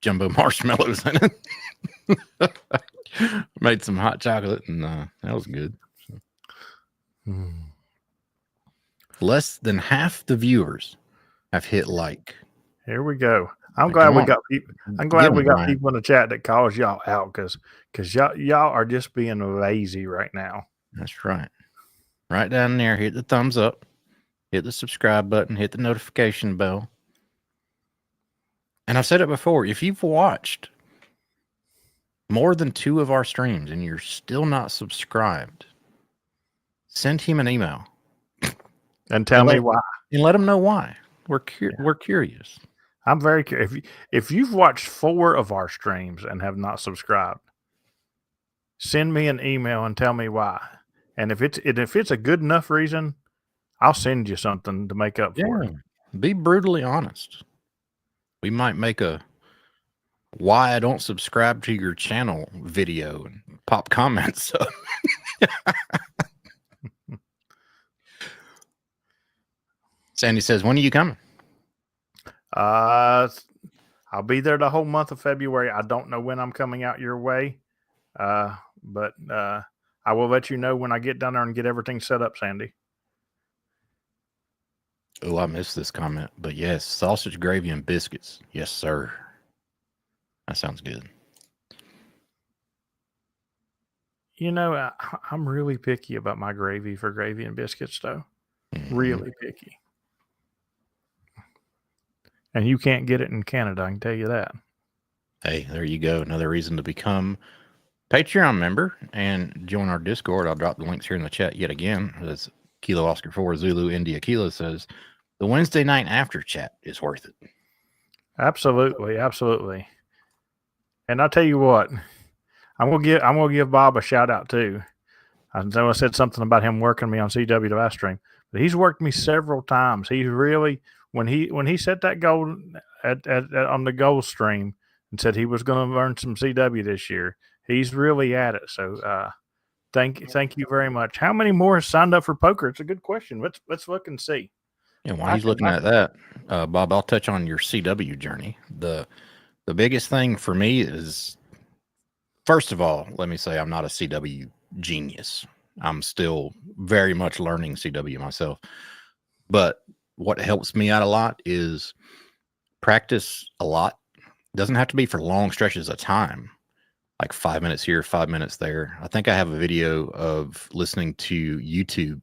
jumbo marshmallows in it. Made some hot chocolate, and that was good. So. Less than half the viewers have hit like. Here we go. I'm glad we got people. I'm glad we got people in the chat that calls y'all out because y'all are just being lazy right now. That's right. Right down there, hit the thumbs up, hit the subscribe button, hit the notification bell. And I've said it before, if you've watched more than 2 of our streams and you're still not subscribed, send him an email. And tell me why. And let him know why. We're curious. I'm very curious. If you've watched 4 of our streams and have not subscribed, send me an email and tell me why. And if it's a good enough reason, I'll send you something to make up for it. Be brutally honest. We might make a why I don't subscribe to your channel video and pop comments up. Sandy says, when are you coming? I'll be there the whole month of February. I don't know when I'm coming out your way. But I will let you know when I get down there and get everything set up, Sandy. Oh, I missed this comment. But yes, sausage, gravy, and biscuits. Yes, sir. That sounds good. I'm really picky about my gravy for gravy and biscuits, though. Mm-hmm. Really picky. And you can't get it in Canada, I can tell you that. Hey, there you go. Another reason to become Patreon member and join our Discord. I'll drop the links here in the chat yet again. As Kilo Oscar 4 Zulu India Kilo says, the Wednesday night after chat is worth it. Absolutely, absolutely. And I'll tell you what, I'm gonna give Bob a shout out too. I know I said something about him working me on CW live stream, but he's worked me several times. He's really when he set that goal at on the goal stream and said he was going to learn some CW this year. He's really at it. So thank you very much. How many more signed up for poker? It's a good question. Let's look and see. Yeah, while he's looking at that, Bob, I'll touch on your CW journey. The biggest thing for me is, first of all, let me say I'm not a CW genius. I'm still very much learning CW myself. But what helps me out a lot is practice a lot. It doesn't have to be for long stretches of time, like 5 minutes here, 5 minutes there. I think I have a video of listening to YouTube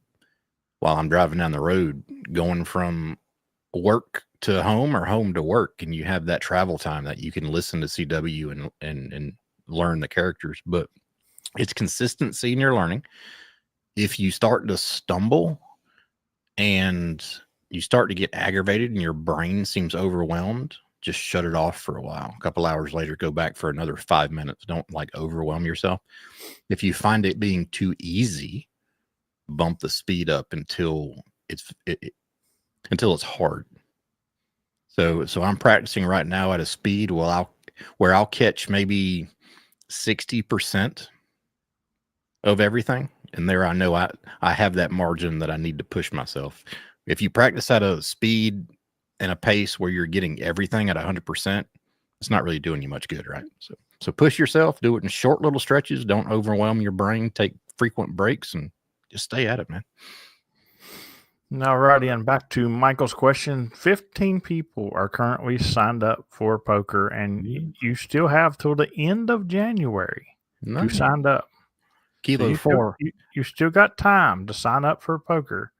while I'm driving down the road, going from work to home or home to work. And you have that travel time that you can listen to CW and learn the characters. But it's consistency in your learning. If you start to stumble and you start to get aggravated and your brain seems overwhelmed, just shut it off for a while. A couple hours later, go back for another 5 minutes. Don't overwhelm yourself. If you find it being too easy, bump the speed up until it's hard. So I'm practicing right now at a speed where I'll catch maybe 60% of everything. And there I know I have that margin that I need to push myself. If you practice at a speed and a pace where you're getting everything at 100%, it's not really doing you much good, right? So push yourself, do it in short little stretches. Don't overwhelm your brain. Take frequent breaks and just stay at it, man. All righty, and back to Michael's question. 15 people are currently signed up for poker, and you still have till the end of January to sign up. Kilo So 4. You still got time to sign up for poker.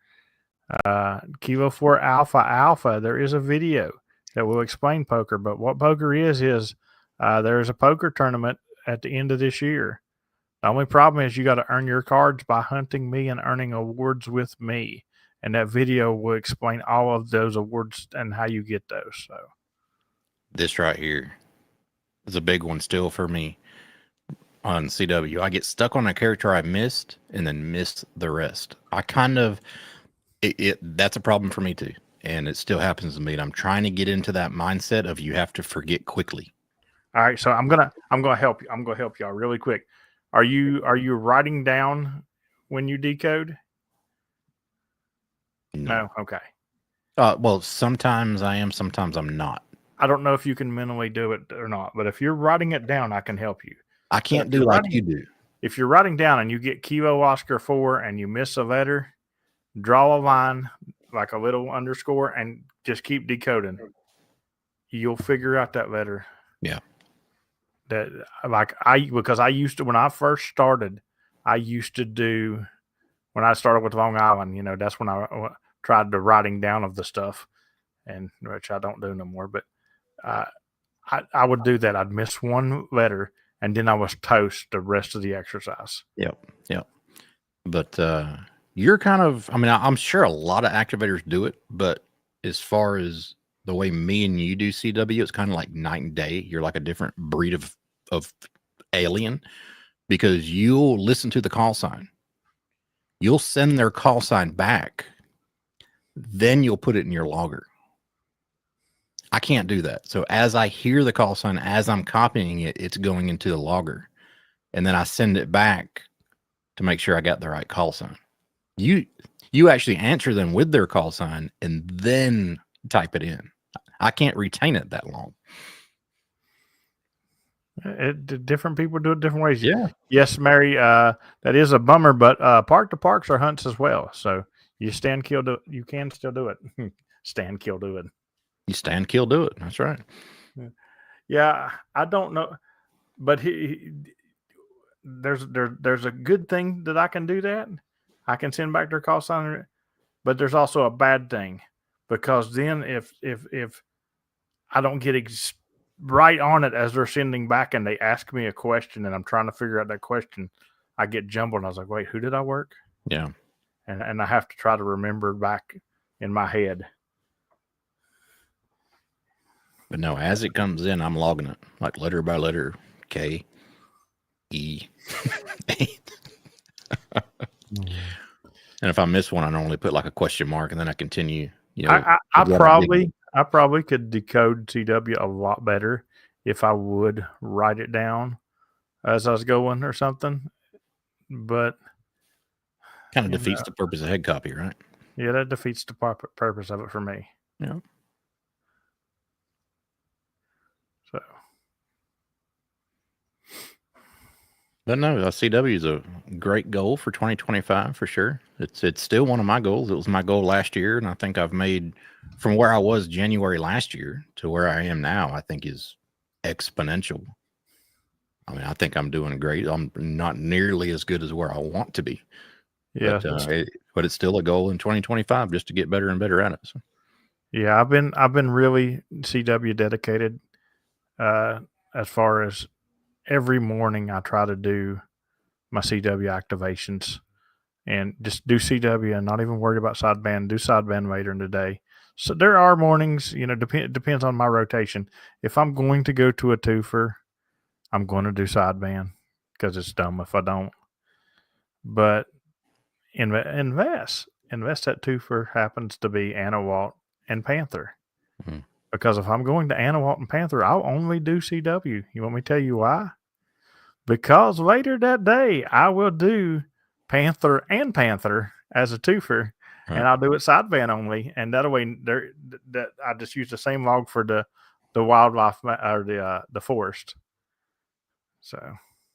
Kilo 4 Alpha. There is a video that will explain poker, but what poker is there's a poker tournament at the end of this year. The only problem is you got to earn your cards by hunting me and earning awards with me. And that video will explain all of those awards and how you get those. So this right here is a big one still for me on CW. I get stuck on a character I missed and then miss the rest. I kind of that's a problem for me too. And it still happens to me. And I'm trying to get into that mindset of you have to forget quickly. All right, so I'm gonna help you. I'm gonna help y'all really quick. Are you writing down when you decode? No. Okay. Well, sometimes I am, sometimes I'm not. I don't know if you can mentally do it or not, but if you're writing it down, I can help you. I can't do like you do. If you're writing down and you get Kilo Oscar 4 and you miss a letter, draw a line like a little underscore and just keep decoding. You'll figure out that letter. Yeah. Because I used to, when I first started, when I started with Long Island, that's when I tried the writing down of the stuff, and which I don't do no more. But I would do that. I'd miss one letter, and then I was toast the rest of the exercise. Yep. But you're kind of, I'm sure a lot of activators do it, but as far as the way me and you do CW, it's kind of like night and day. You're like a different breed of alien, because you'll listen to the call sign. You'll send their call sign back. Then you'll put it in your logger. I can't do that. So as I hear the call sign, as I'm copying it, it's going into the logger. And then I send it back to make sure I got the right call sign. You actually answer them with their call sign and then type it in. I can't retain it that long. Different people do it different ways. Yeah. Yes, Mary. That is a bummer, but park to parks are hunts as well. So you stand, kill, do. You can still do it. Stand, kill, do it. You stand, kill, do it. That's right. Yeah, I don't know, but there's a good thing that I can do that. I can send back their call sign, but there's also a bad thing, because then if I don't get right on it as they're sending back and they ask me a question and I'm trying to figure out that question, I get jumbled. I was like, wait, who did I work? Yeah. And I have to try to remember back in my head. But no, as it comes in, I'm logging it like letter by letter, K, E, A. And if I miss one, I normally put like a question mark and then I continue. I probably could decode CW a lot better if I would write it down as I was going or something. But kind of defeats the purpose of head copy, right? Yeah, that defeats the purpose of it for me. Yeah. So. But no, CW is a great goal for 2025 for sure. It's still one of my goals. It was my goal last year, and I think I've made from where I was January last year to where I am now, I think is exponential. I think I'm doing great. I'm not nearly as good as where I want to be. Yeah, but it's still a goal in 2025 just to get better and better at it. So. Yeah, I've been really CW dedicated. As far as every morning, I try to do my CW activations and just do CW and not even worry about sideband. Do sideband later in the day. So there are mornings, depends on my rotation. If I'm going to go to a twofer, I'm going to do sideband because it's dumb if I don't. But invest that twofer happens to be Anawalt and Panther. Mm-hmm. Because if I'm going to Anawalt and Panther, I'll only do CW. You want me to tell you why? because later that day I will do Panther and Panther as a twofer, Right. and I'll do it side van only, and that way that I just use the same log for the wildlife or the forest. So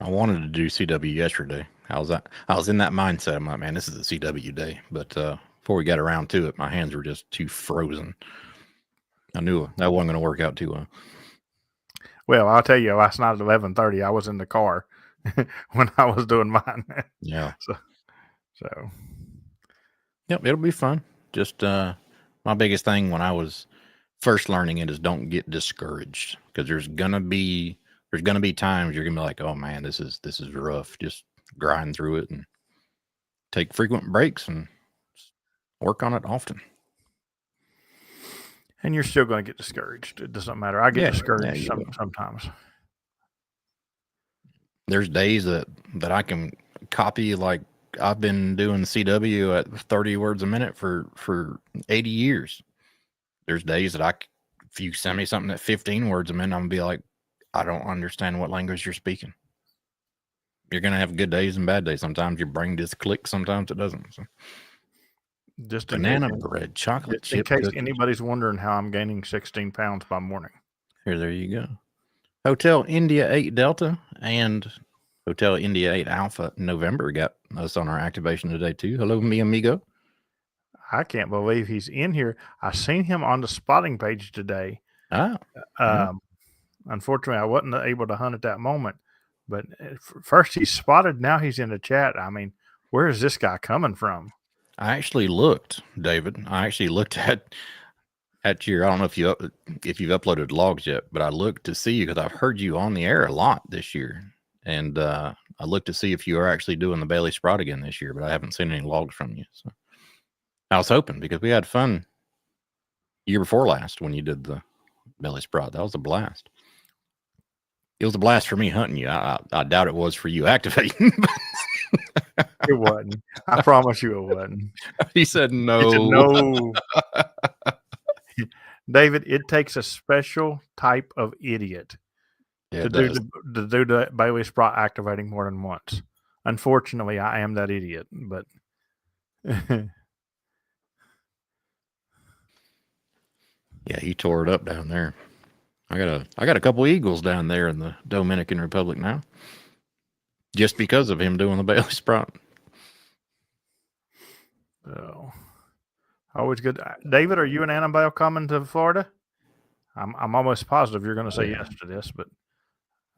I wanted to do CW yesterday. I was in that mindset. I'm like, man, this is a CW day. But before we got around to it, my hands were just too frozen. I knew that wasn't going to work out too well. well, I'll tell you, last night at 11:30, I was in the car when I was doing mine. Yeah. So Yep, it'll be fun. Just my biggest thing when I was first learning it is don't get discouraged, because there's gonna be times you're gonna be like, oh man, this is rough. Just grind through it and take frequent breaks and work on it often. and you're still going to get discouraged. It doesn't matter. I get discouraged sometimes. There's days that I can copy, like I've been doing CW at 30 words a minute for 80 years. There's days that if you send me something at 15 words a minute, I'm gonna be like, I don't understand what language you're speaking. You're gonna have good days and bad days. Sometimes your brain just clicks, sometimes it doesn't. So. Just banana bread, chocolate chip. In case cookies. anybody's wondering how I'm gaining 16 pounds by morning. There you go. Hotel India 8 Delta and Hotel India 8 Alpha November got us on our activation today too. Hello, mi amigo. I can't believe he's in here. I seen him on the spotting page today. Unfortunately, I wasn't able to hunt at that moment. But first he's spotted, now he's in the chat. I mean, where is this guy coming from? I actually looked, David. I actually looked at your. I don't know if you've uploaded logs yet, but I looked to see you because I've heard you on the air a lot this year, and I looked to see if you are actually doing the Bailey Sprout again this year, but I haven't seen any logs from you. So I was hoping, because we had fun year before last when you did the Bailey Sprout. That was a blast. It was a blast for me hunting you. I doubt it was for you activating. It wasn't. I promise you it wasn't. He said no. He said no. David, it takes a special type of idiot to do the Bailey Sprout activating more than once. Unfortunately, I am that idiot, but yeah, he tore it up down there. I got a couple eagles down there in the Dominican Republic now, just because of him doing the Bailey Sprout. Oh, always good. David, are you and Annabelle coming to Florida? I'm almost positive you're going to say yes to this, but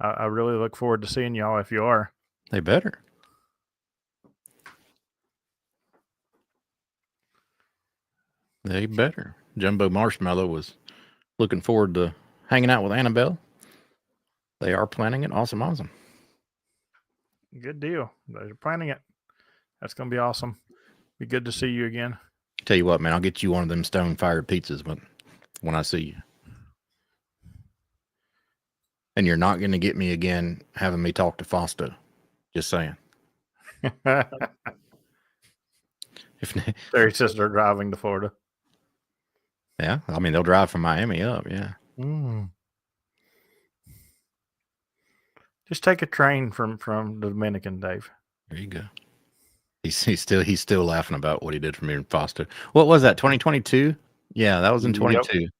I really look forward to seeing y'all if you are. They better. They better. Jumbo Marshmallow was looking forward to hanging out with Annabelle. They are planning it. Awesome. Good deal. They're planning it. That's going to be awesome. Be good to see you again. Tell you what, man, I'll get you one of them stone-fired pizzas when I see you. And you're not going to get me again having me talk to Fausto. Just saying. Terry's sister driving to Florida. Yeah, I mean, they'll drive from Miami up, yeah. Just take a train from the Dominican, Dave. There you go. He's still laughing about what he did for me in Foster. What was that? 2022? Yeah, that was in 22. Yep.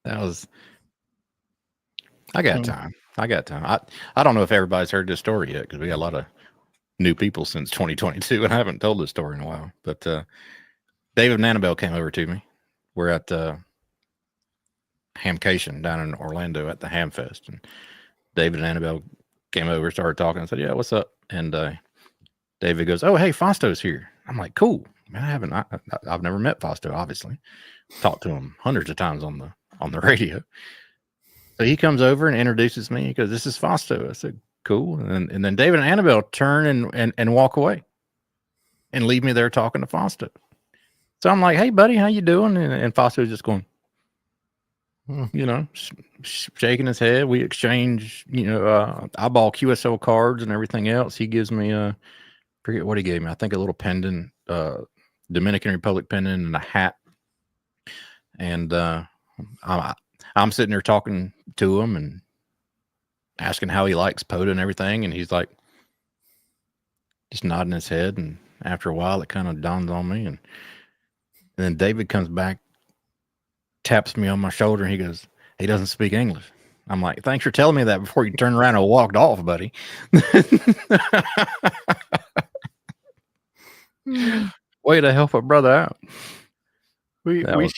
That was. I got time. I don't know if everybody's heard this story yet, because we got a lot of new people since 2022, and I haven't told this story in a while. But David and Annabelle came over to me. We're at Hamcation down in Orlando at the Ham Fest, and David and Annabelle came over, started talking. I said, "Yeah, what's up?" And David goes, "Oh, hey, Fausto's here." I'm like, "Cool, man. I've never met Fausto. Obviously, talked to him hundreds of times on the radio." So he comes over and introduces me. He goes, "This is Fausto." I said, "Cool." And then David and Annabelle turn and walk away, and leave me there talking to Fausto. So I'm like, "Hey, buddy, how you doing?" And Fausto's just going, shaking his head. We exchange, eyeball QSL cards and everything else. He gives me forget what he gave me. I think a little pendant, Dominican Republic pendant, and a hat. And I'm sitting there talking to him, and asking how he likes POTA and everything, and he's like just nodding his head. And after a while, it kind of dawns on me, and then David comes back, taps me on my shoulder, and he goes, "He doesn't speak English." I'm like, "Thanks for telling me that before you turned around and walked off, buddy." Way to help a brother out. We funny.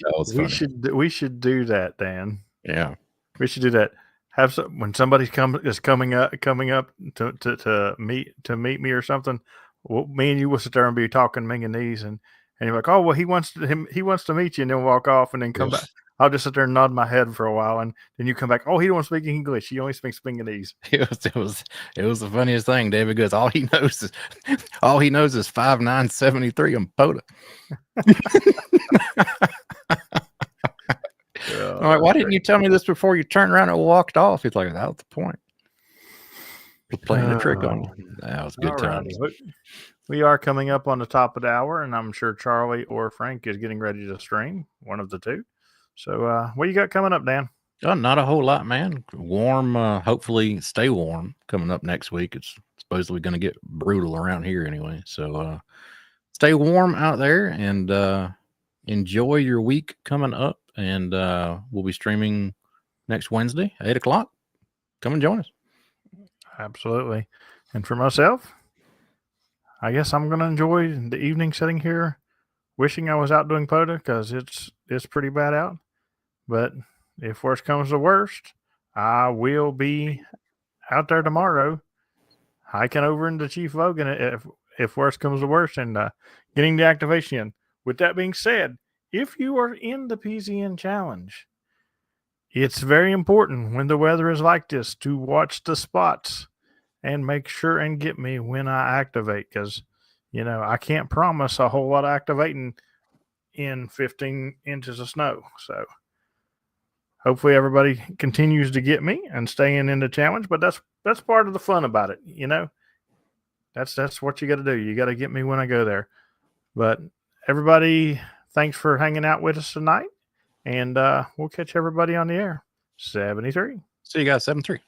should do that, Dan. Yeah. We should do that. Have some when somebody is coming up to meet me or something. Well, me and you will sit there and be talking Minganese, and you're like, "Oh, well, he wants to meet you," and then walk off, and then come back. I'll just sit there and nod my head for a while, and then you come back. "Oh, he don't speak English. He only speaks Minganese." It was the funniest thing. David goes, all he knows is 5'9", 73 and POTA. I'm like, "Why didn't you tell me this before you turned around and walked off?" He's like, "That was the point. We're playing a trick on you." That was good times. We are coming up on the top of the hour, and I'm sure Charlie or Frank is getting ready to stream, one of the two. So what you got coming up, Dan? Oh, not a whole lot, man. Warm, hopefully stay warm coming up next week. It's supposedly going to get brutal around here anyway. So stay warm out there, and enjoy your week coming up. And we'll be streaming next Wednesday, 8 o'clock. Come and join us. Absolutely. And for myself, I guess I'm going to enjoy the evening sitting here, wishing I was out doing POTA because it's pretty bad out. But if worst comes to worst, I will be out there tomorrow, hiking over into Chief Logan if worst comes to worst, and getting the activation in. With that being said, if you are in the PZN challenge, it's very important when the weather is like this to watch the spots and make sure and get me when I activate, because I can't promise a whole lot of activating in 15 inches of snow. So hopefully everybody continues to get me and staying in the challenge, but that's part of the fun about it. That's what you got to do. You got to get me when I go there. But everybody, thanks for hanging out with us tonight, and we'll catch everybody on the air. 73. See you guys, 73.